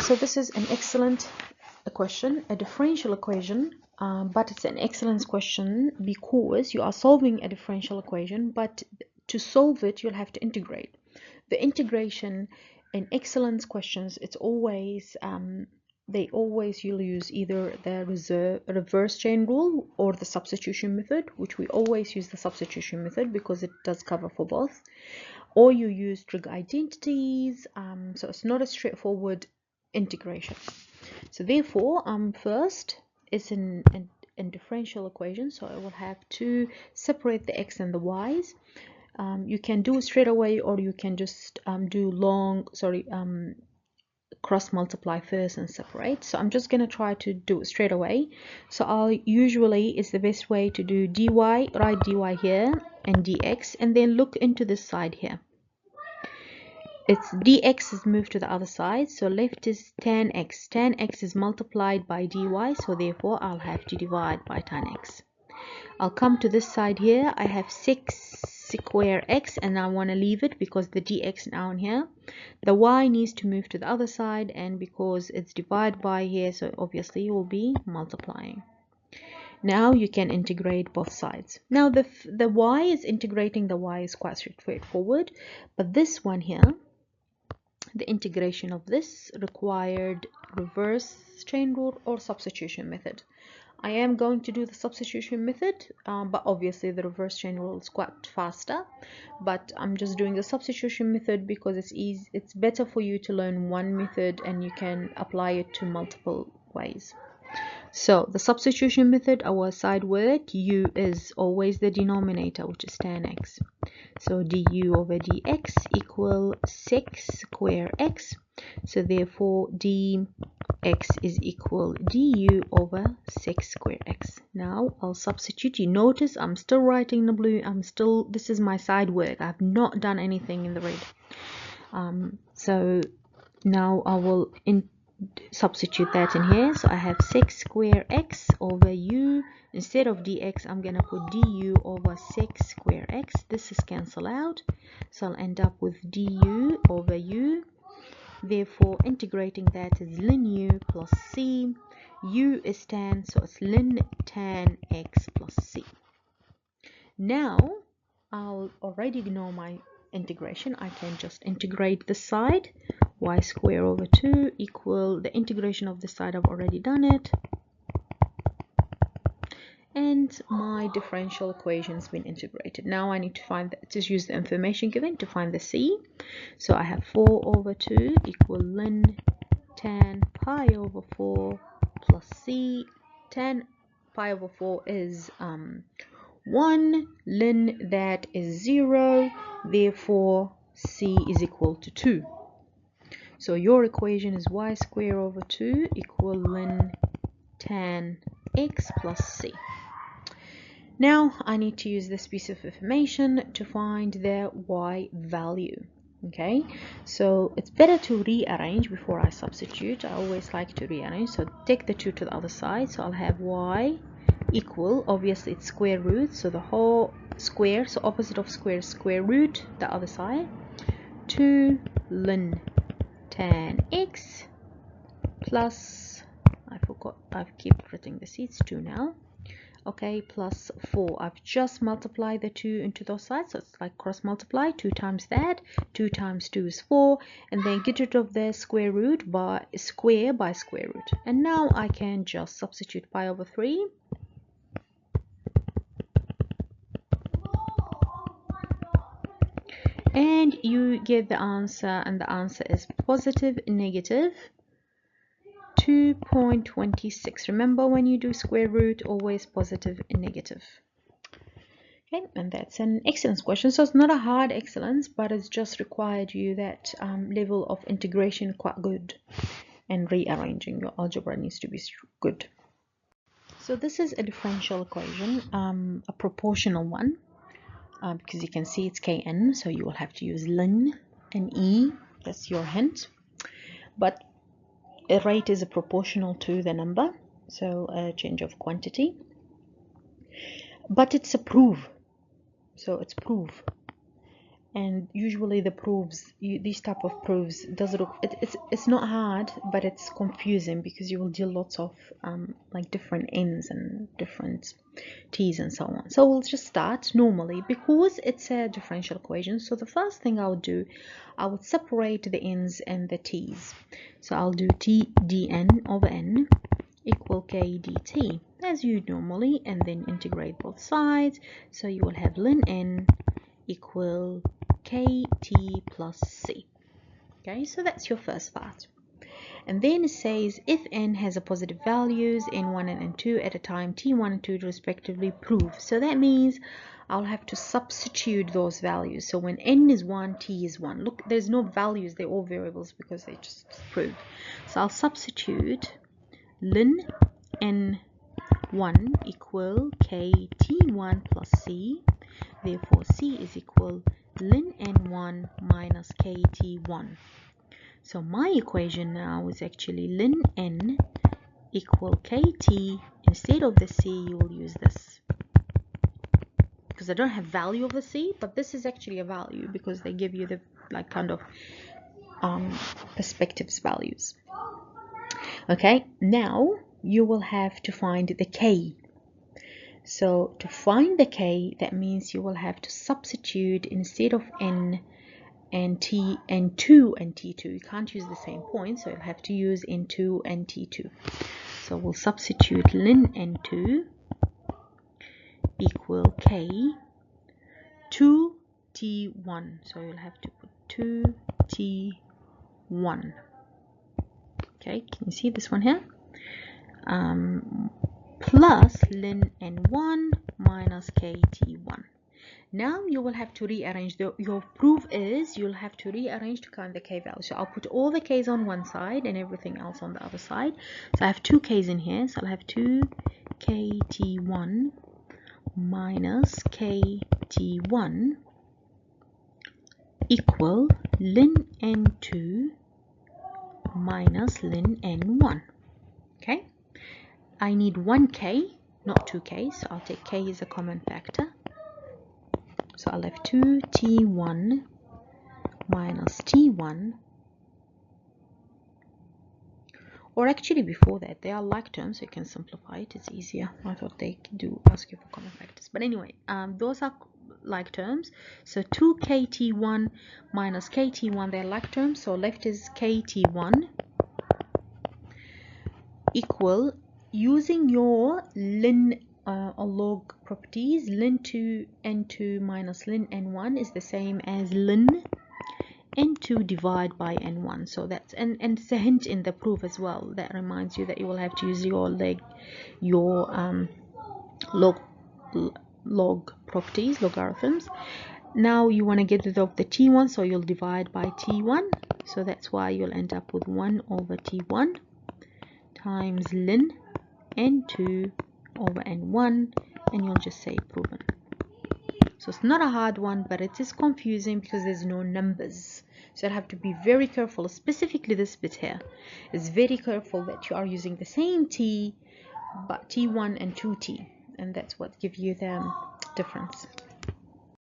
So this is an excellent question, a differential equation, but it's an excellent question because you are solving a differential equation, but to solve it, you'll have to integrate. The integration in excellence questions, it's always, you'll use either the reverse chain rule or the substitution method, which we always use the substitution method because it does cover for both, or you use trig identities, so it's not a straightforward integration. So therefore, first is in differential equation, so I will have to separate the x and the y's. You can do it straight away, or you can just cross multiply first and separate. So I'm just going to try to do it straight away. So it's the best way to do dy, write dy here, and dx, and then look into this side here. It's dx is moved to the other side, so left is tan x. Tan x is multiplied by dy, so therefore I'll have to divide by tan x. I'll come to this side here. I have 6 square x, and I want to leave it because the dx now in here. The y needs to move to the other side, and because it's divided by here, so obviously it will be multiplying. Now you can integrate both sides. Now the y is integrating the y is quite straightforward, but this one here, the integration of this required reverse chain rule or substitution method. I am going to do the substitution method, but obviously the reverse chain rule is quite faster, but I'm just doing the substitution method because it's easy. It's better for you to learn one method and you can apply it to multiple ways. So the substitution method, our side work, u is always the denominator, which is tan x. So du over dx equal 6 square x. So therefore dx is equal du over 6 square x. Now I'll substitute. You notice I'm still writing in the blue. This is my side work. I've not done anything in the red. So now I will substitute that in here. So I have 6 square x over u. Instead of dx, I'm going to put du over 6 square x. This is cancel out, so I'll end up with du over u. Therefore, integrating that is ln u plus c. U is tan, so it's ln tan x plus c. Now, I'll already know my integration. I can just integrate this side. Y square over 2 equal the integration of this side. I've already done it. And my differential equation has been integrated. Now I need to use the information given to find the c. So I have 4 over 2 equal ln tan pi over 4 plus c. Tan pi over 4 is 1. Ln that is 0. Therefore c is equal to 2. So your equation is y square over 2 equal ln tan x plus c. Now I need to use this piece of information to find the y value. Okay, so it's better to rearrange before I substitute. I always like to rearrange. So take the 2 to the other side. So I'll have y equal, obviously it's square root, so the whole square, so opposite of square is square root, the other side, 2 ln tan x plus, I forgot, I've kept writing the seats, 2 now. Okay, plus 4. I've just multiplied the 2 into those sides, so it's like cross multiply. 2 times that, 2 times 2 is 4, and then get rid of the square root by square root. And now I can just substitute pi over 3. And you get the answer, and the answer is positive negative 2.26. Remember, when you do square root, always positive and negative. Okay, and that's an excellence question. So it's not a hard excellence, but it's just required you that level of integration quite good, and rearranging your algebra needs to be good. So this is a differential equation, a proportional one, because you can see it's kn, so you will have to use ln and e. That's your hint. But a rate is proportional to the number, so a change of quantity. But it's a proof, so it's proof. and usually the proofs, these type of proofs, does look, it's not hard, but it's confusing because you will deal lots of like different n's and different t's and so on. So we'll just start normally because it's a differential equation. So the first thing I'll do, I would separate the n's and the t's. So I'll do t dn over n equal k dt as you normally, and then integrate both sides. So you will have ln n equal kt plus c. Okay, so that's your first part. And then it says if n has a positive values n1 and n2 at a time t1 and 2 respectively, prove. So that means I'll have to substitute those values. So when n is 1, t is 1. Look, there's no values, they're all variables because they just prove. So I'll substitute ln n1 equal kt1 plus c. Therefore c is equal ln n1 minus kt1. So my equation now is actually ln n equal kt. Instead of the c, you will use this. Because I don't have value of the c, but this is actually a value because they give you the like kind of perspectives values. Okay, now you will have to find the k. So to find the k, that means you will have to substitute instead of n and t and 2 and t2. You can't use the same point, so you'll have to use n2 and t2. So we'll substitute ln n2 equal k 2t1. So you'll have to put 2t1. Okay, can you see this one here? Plus ln n1 minus kt1. Now you will have to rearrange. Your proof is you'll have to rearrange to count the k value. So I'll put all the k's on one side and everything else on the other side. So I have 2 k's in here. So I'll have 2 kt1 minus kt1 equal ln n2 minus ln n1. Okay, I need 1k, not 2k, so I'll take k as a common factor. So I'll have 2t1 minus t1, or actually before that, they are like terms, so you can simplify it, it's easier. I thought they do ask you for common factors, but anyway, those are like terms. So 2kt1 minus kt1, they're like terms, so left is kt1 equal, using your ln or log properties, ln2 n2 minus ln n1 is the same as ln n2 divided by n1. So that's, and it's a hint in the proof as well that reminds you that you will have to use your log properties, logarithms. Now you want to get rid of the t1, so you'll divide by t1. So that's why you'll end up with 1 over t1 times ln n2 over n1, and you'll just say proven. So it's not a hard one, but it is confusing because there's no numbers. So you have to be very careful, specifically this bit here. It's very careful that you are using the same t, but t1 and 2t, and that's what gives you the difference.